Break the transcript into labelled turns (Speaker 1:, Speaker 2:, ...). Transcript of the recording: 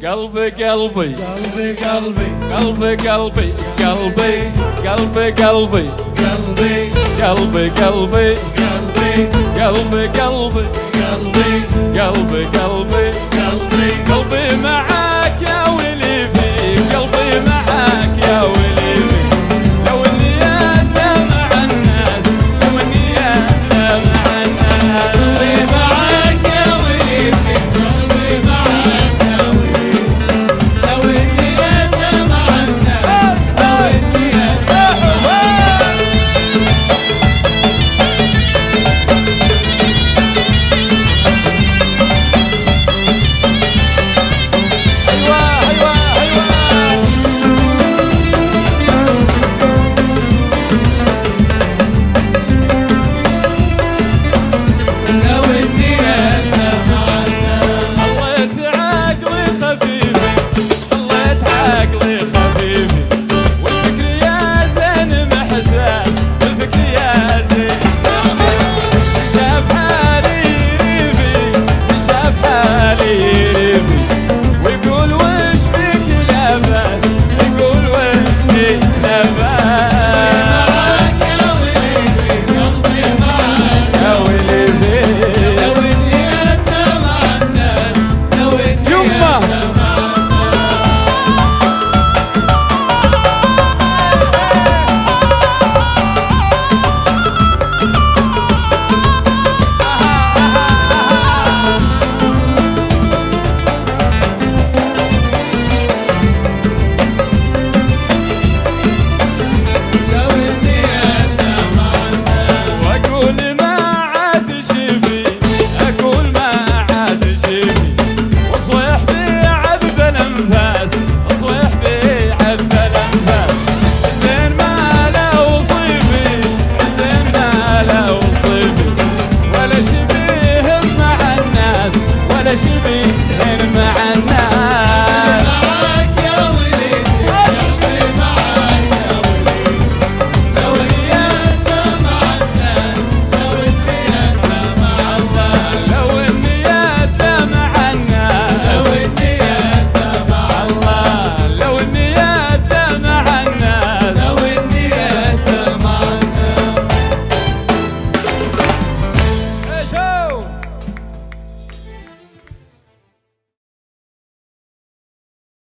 Speaker 1: قلبي قلبي
Speaker 2: قلبي قلبي
Speaker 1: قلبي قلبي قلبي قلبي قلبي قلبي قلبي قلبي قلبي قلبي قلبي قلبي قلبي معاك يا ولي في قلبي معاك يا ولي في لو اني انا مع الناس لو اني انا مع الناس
Speaker 2: قلبي معاك يا ولي في قلبي معاك يا ولي لو اني انا مع الناس لو اني انا
Speaker 1: وصويح